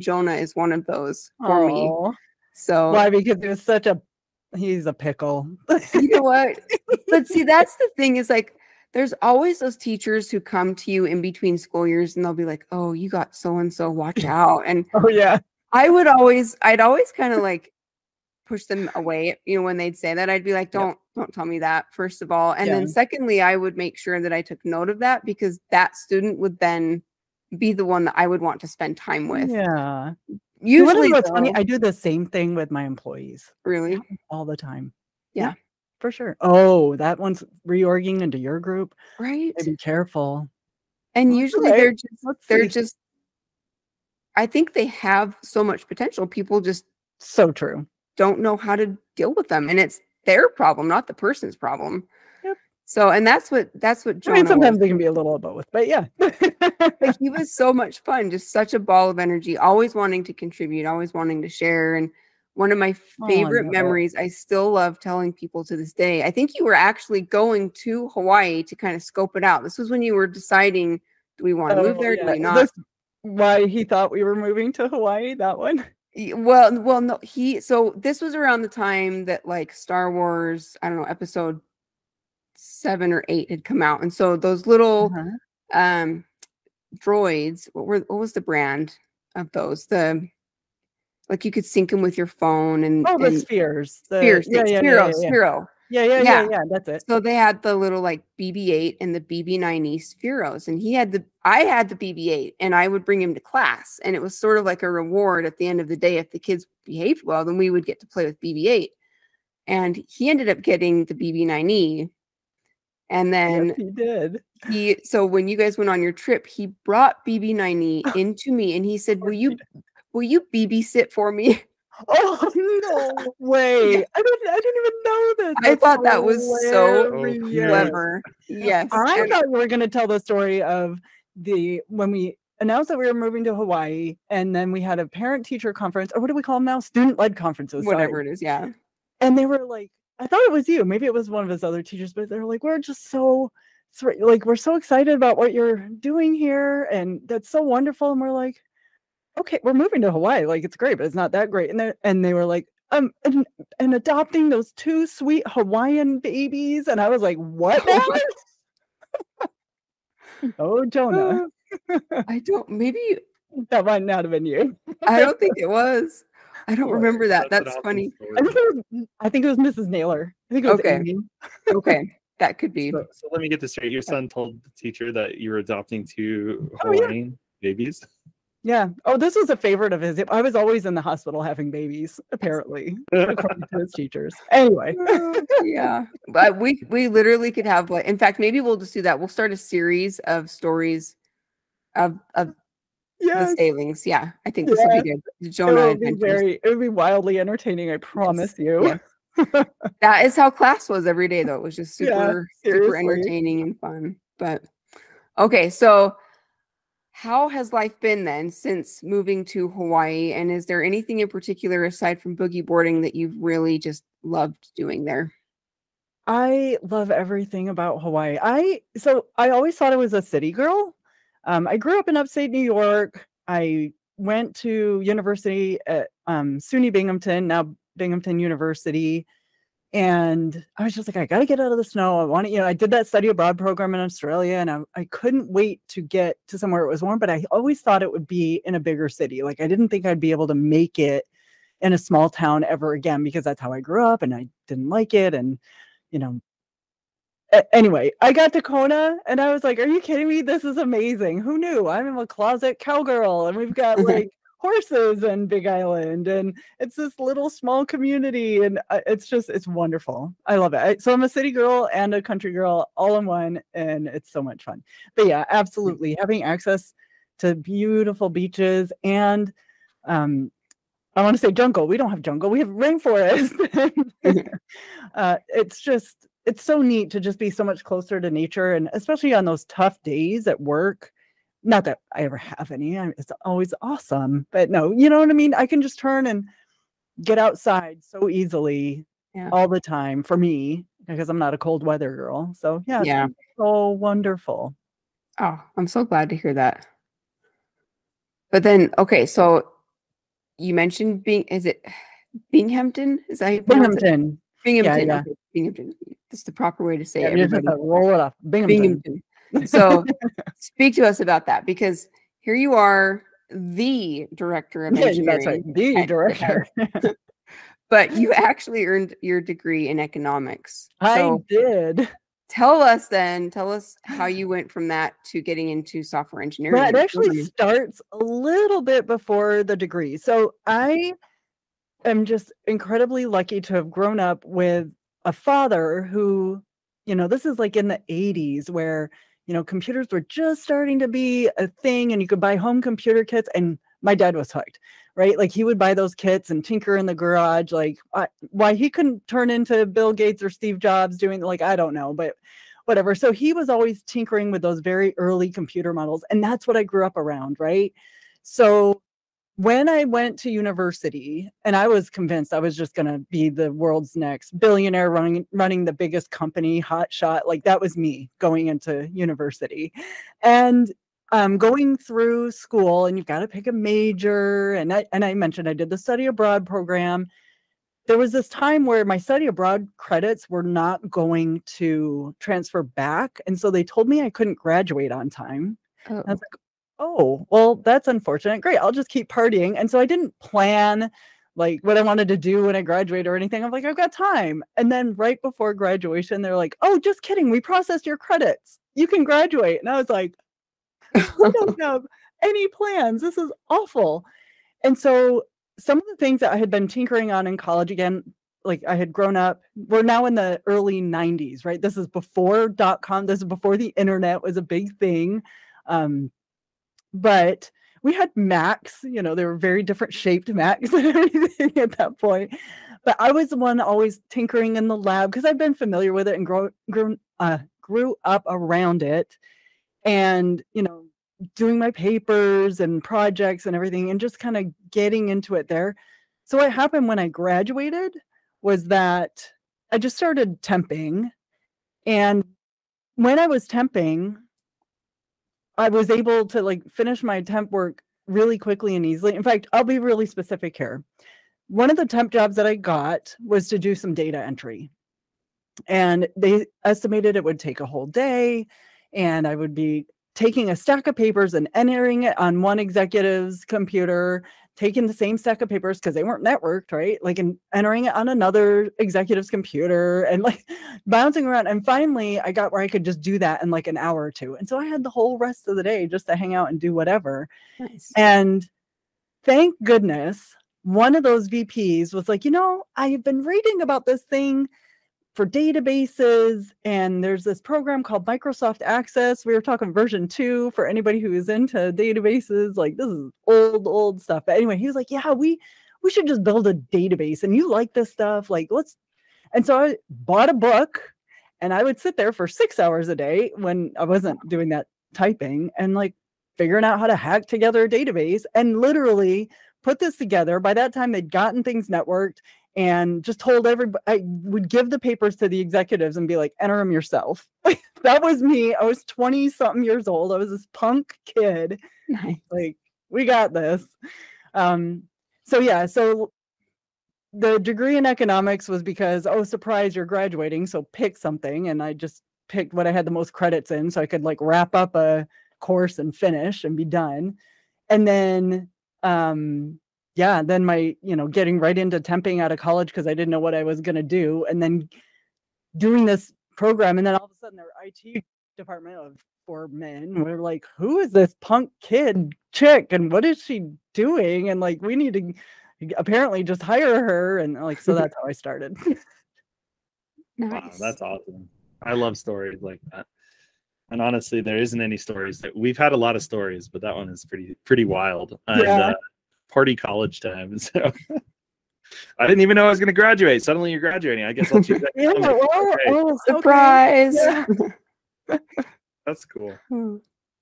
Jonah is one of those for me. Oh, So why? Because he was he's a pickle. you know what? But see, that's the thing is like, there's always those teachers who come to you in between school years and they'll be like, oh, you got so-and-so, watch out. And Oh yeah. I'd always kind of like push them away, when they'd say that. I'd be like, don't tell me that, first of all. And then secondly, I would make sure that I took note of that, because that student would then be the one that I would want to spend time with. Yeah. Usually, what's funny, I do the same thing with my employees. Really? All the time. Yeah. For sure. Oh, that one's reorging into your group. Right. Be careful. And usually they're just, I think they have so much potential. People just so true. Don't know how to deal with them. And it's their problem, not the person's problem. Yep. So, and that's what Jonah sometimes they can be a little of both, but yeah. But he was so much fun, just such a ball of energy, always wanting to contribute, always wanting to share. And one of my favorite memories, I still love telling people to this day. I think you were actually going to Hawaii to kind of scope it out. This was when you were deciding, do we want to move there? Do we not? Why he thought we were moving to Hawaii, that one? Well, no, so this was around the time that like Star Wars, I don't know, episode 7 or 8 had come out. And so those little droids, what was the brand of those? Like you could sync them with your phone and the spheres. Sphero. Yeah, that's it. So they had the little like BB-8 and the BB-9E Spheros, and I had the BB-8, and I would bring him to class, and it was sort of like a reward at the end of the day. If the kids behaved well, then we would get to play with BB-8. And he ended up getting the BB-9E, and then he did. So when you guys went on your trip, he brought BB-9E into me, and he said, "Will you BB sit for me?" Oh no way! I didn't even know this. I thought that was so clever. Yes, I thought we were going to tell the story of when we announced that we were moving to Hawaii, and then we had a parent-teacher conference, or what do we call them now? Student-led conferences. Whatever it is, yeah. And they were like, I thought it was you. Maybe it was one of his other teachers, but they were like, we're just so like, we're so excited about what you're doing here, and that's so wonderful. And we're like, okay, we're moving to Hawaii. Like, it's great, but it's not that great. And they were like, and adopting those 2 sweet Hawaiian babies. And I was like, what now? Oh, Jonah. Maybe that might not have been you. I don't think it was. I don't remember that. That's funny. I think it was Mrs. Naylor. I think it was Amy. Okay. That could be. So let me get this straight. Your son told the teacher that you were adopting 2 Hawaiian babies? Yeah. Oh, this was a favorite of his. I was always in the hospital having babies, apparently, according to his teachers. Anyway. Yeah. But we literally could have, like, in fact, maybe we'll just do that. We'll start a series of stories of the Stalings. Yeah. I think this would be good. Jonah, it would be wildly entertaining, I promise you. Yes. That is how class was every day, though. It was just super entertaining and fun. But okay, so how has life been then since moving to Hawaii? And is there anything in particular aside from boogie boarding that you've really just loved doing there? I love everything about Hawaii. I always thought I was a city girl. I grew up in upstate New York. I went to university at SUNY Binghamton, now Binghamton University. And I was just like, I got to get out of the snow. I want to, I did that study abroad program in Australia, and I couldn't wait to get to somewhere it was warm, but I always thought it would be in a bigger city. Like, I didn't think I'd be able to make it in a small town ever again, because that's how I grew up and I didn't like it. And, anyway, I got to Kona and I was like, are you kidding me? This is amazing. Who knew? I'm a closet cowgirl, and we've got like horses and Big Island, and it's this little small community, and it's wonderful. I love it. So I'm a city girl and a country girl all in one, and it's so much fun. But yeah, absolutely, having access to beautiful beaches and I want to say jungle. We don't have jungle. We have rainforest. It's so neat to just be so much closer to nature, and especially on those tough days at work. Not that I ever have any. It's always awesome. But no, you know what I mean? I can just turn and get outside so easily all the time for me, because I'm not a cold weather girl. So yeah. It's so wonderful. Oh, I'm so glad to hear that. But then, okay, so you mentioned is it Binghamton? Is that how you pronounce it? Binghamton. Binghamton. Yeah. Okay, Binghamton. That's the proper way to say Yeah, it, you just everybody. have to roll it off. Binghamton. So speak to us about that, because here you are, the director of engineering. That's right. The director. But you actually earned your degree in economics. I did. Tell us how you went from that to getting into software engineering. That actually starts a little bit before the degree. So I am just incredibly lucky to have grown up with a father who, this is like in the 80s where, computers were just starting to be a thing and you could buy home computer kits, and my dad was hooked, right? Like he would buy those kits and tinker in the garage. Like why he couldn't turn into Bill Gates or Steve Jobs doing, like, I don't know, but whatever. So he was always tinkering with those very early computer models. And that's what I grew up around, right? So when I went to university, and I was convinced I was just going to be the world's next billionaire running the biggest company, hot shot, like that was me going into university. And going through school, and you've got to pick a major. And I mentioned I did the study abroad program. There was this time where my study abroad credits were not going to transfer back. And so they told me I couldn't graduate on time. I was like, oh, well, that's unfortunate. Great. I'll just keep partying. And so I didn't plan like what I wanted to do when I graduate or anything. I'm like, I've got time. And then right before graduation, they're like, oh, just kidding. We processed your credits. You can graduate. And I was like, I don't have any plans. This is awful. And so some of the things that I had been tinkering on in college, again, like I had grown up, we're now in the early 90s, right? This is before .com. This is before the internet was a big thing. But we had Macs, they were very different shaped Macs and everything at that point. But I was the one always tinkering in the lab because I've been familiar with it and grew up around it. And, doing my papers and projects and everything and just kind of getting into it there. So what happened when I graduated was that I just started temping. And when I was temping, I was able to finish my temp work really quickly and easily. In fact, I'll be really specific here. One of the temp jobs that I got was to do some data entry. And they estimated it would take a whole day. And I would be taking a stack of papers and entering it on one executive's computer, taking the same stack of papers because they weren't networked, right? And entering it on another executive's computer and bouncing around. And finally, I got where I could just do that in an hour or two. And so I had the whole rest of the day just to hang out and do whatever. Nice. And thank goodness, one of those VPs was like, I've been reading about this thing for databases, and there's this program called Microsoft Access. We were talking version 2 for anybody who is into databases. This is old stuff. But anyway, he was like, yeah, we should just build a database, and you like this stuff, let's. And so I bought a book, and I would sit there for 6 hours a day when I wasn't doing that typing and figuring out how to hack together a database and literally put this together. By that time, they'd gotten things networked and just told everybody. I would give the papers to the executives and be like, enter them yourself. That was me. I was 20 something years old. I was this punk kid. Nice. We got this. So the degree in economics was because, oh, surprise, you're graduating. So pick something. And I just picked what I had the most credits in. So I could wrap up a course and finish and be done. And then, then my, getting right into temping out of college because I didn't know what I was going to do. And then doing this program. And then all of a sudden their IT department of 4 men were like, who is this punk kid chick? And what is she doing? And we need to apparently just hire her. And so that's how I started. Nice. Wow, that's awesome. I love stories like that. And honestly, there isn't any stories that we've had a lot of stories, but that one is pretty wild. And party college time. So I didn't even know I was going to graduate. Suddenly you're graduating. I guess I'll choose that. Surprise. Okay. That's cool.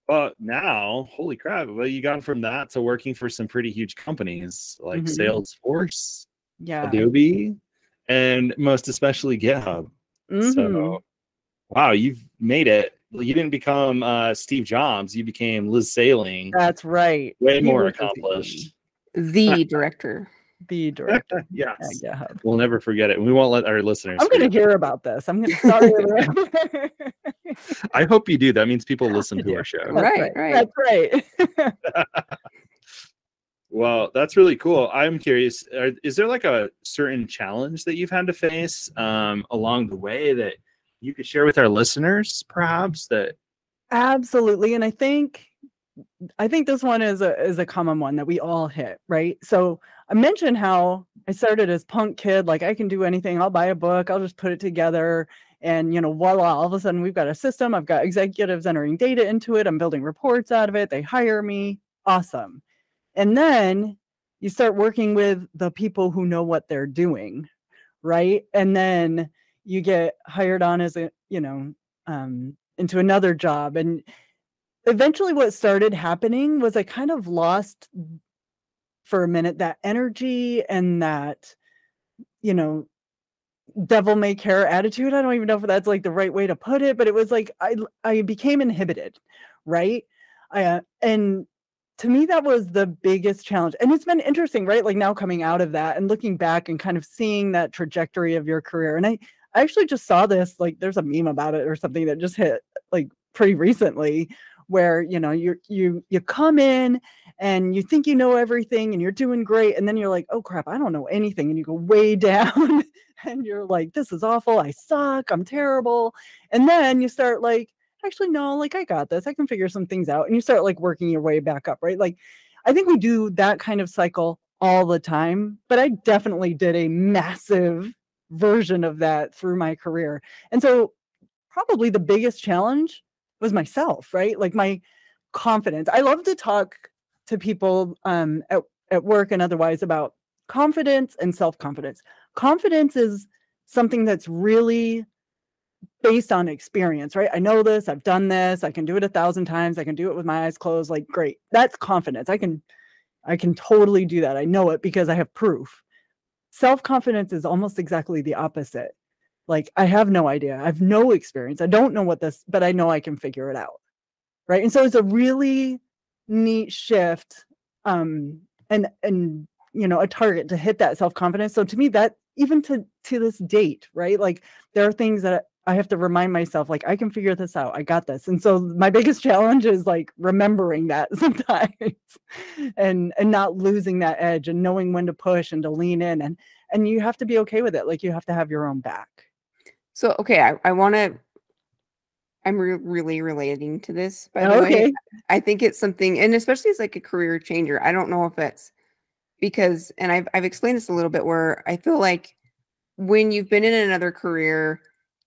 Well, now, holy crap. Well, you got from that to working for some pretty huge companies like Salesforce, Adobe, and most especially GitHub. So, wow, you've made it. You didn't become Steve Jobs. You became Liz Sailing. That's right. Way more accomplished. The director. The director. Yes. At GitHub. We'll never forget it. We won't let our listeners. I'm going to hear about this. I'm going to sorry. I hope you do. That means people listen to our show. Right. That's right. Well, that's really cool. I'm curious, is there like a certain challenge that you've had to face along the way that you could share with our listeners, perhaps? That Absolutely. And I think this one is a common one that we all hit, right? So I mentioned how I started as punk kid, like I can do anything. I'll buy a book, I'll just put it together, and voila, all of a sudden we've got a system. I've got executives entering data into it. I'm building reports out of it. They hire me. Awesome. And then you start working with the people who know what they're doing, right? And then you get hired on as into another job. And eventually what started happening was I kind of lost for a minute that energy and that, devil may care attitude. I don't even know if that's like the right way to put it, but it was like I became inhibited, right? And to me, that was the biggest challenge. And it's been interesting, right? Like now coming out of that and looking back and kind of seeing that trajectory of your career. And I actually just saw this, like there's a meme about it or something that just hit like pretty recently, where you come in and you think you know everything and you're doing great, and then you're like, oh crap, I don't know anything, and you go way down and you're like, this is awful, I suck, I'm terrible. And then you start like, actually no, like I got this, I can figure some things out, and you start like working your way back up, right? Like I think we do that kind of cycle all the time, but I definitely did a massive version of that through my career. And so probably the biggest challenge was myself, right? Like my confidence. I love to talk to people at work and otherwise about confidence and self-confidence. Confidence is something that's really based on experience, right? I know this, I've done this, I can do it 1,000 times, I can do it with my eyes closed, like great. That's confidence. I can totally do that. I know it because I have proof. Self-confidence is almost exactly the opposite. Like I have no idea. I have no experience. I don't know what this, but I know I can figure it out. Right. And so it's a really neat shift. And a target to hit that self-confidence. So to me, that even to this date, right? Like there are things that I have to remind myself, like I can figure this out. I got this. And so my biggest challenge is like remembering that sometimes and not losing that edge and knowing when to push and to lean in. And you have to be okay with it. Like you have to have your own back. So, okay, I'm really relating to this, by the way. I think it's something, and especially as like a career changer, I don't know if it's because, and I've explained this a little bit, where I feel like when you've been in another career,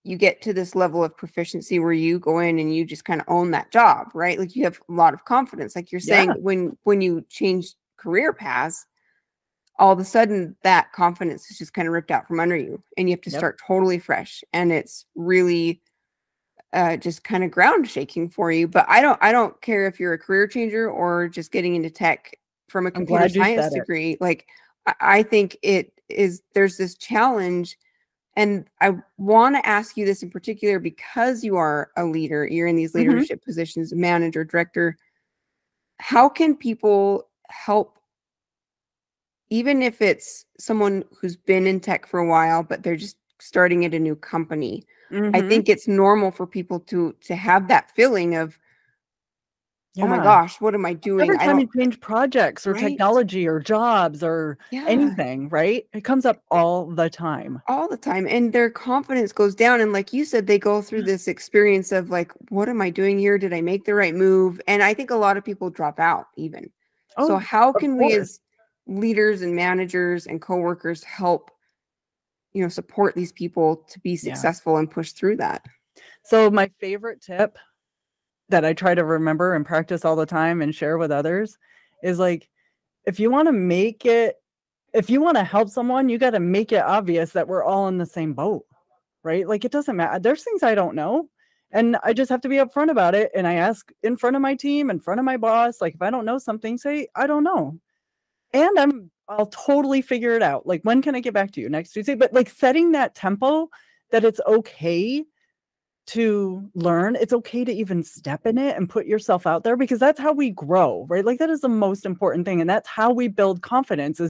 you get to this level of proficiency where you go in and you just kind of own that job, right? Like you have a lot of confidence. Like you're saying, when you change career paths, all of a sudden that confidence is just kind of ripped out from under you and you have to start totally fresh. And it's really just kind of ground shaking for you. But I don't care if you're a career changer or just getting into tech from a computer science degree. Like I think there's this challenge. And I want to ask you this in particular because you are a leader, you're in these leadership positions, manager, director. How can people help, even if it's someone who's been in tech for a while, but they're just starting at a new company? I think it's normal for people to have that feeling of, oh my gosh, what am I doing? Every time you change projects or technology or jobs or anything, right? It comes up all the time. All the time. And their confidence goes down. And like you said, they go through this experience of like, what am I doing here? Did I make the right move? And I think a lot of people drop out even. So how can we as leaders and managers and coworkers help, support these people to be successful and push through that? So my favorite tip that I try to remember and practice all the time and share with others is like, if you want to help someone, you got to make it obvious that we're all in the same boat, right? Like it doesn't matter. There's things I don't know. And I just have to be upfront about it. And I ask in front of my team, in front of my boss, like if I don't know something, say, I don't know. And I'll totally figure it out. Like, when can I get back to you? Next Tuesday? But like setting that tempo that it's okay to learn. It's okay to even step in it and put yourself out there, because that's how we grow, right? Like that is the most important thing. And that's how we build confidence, is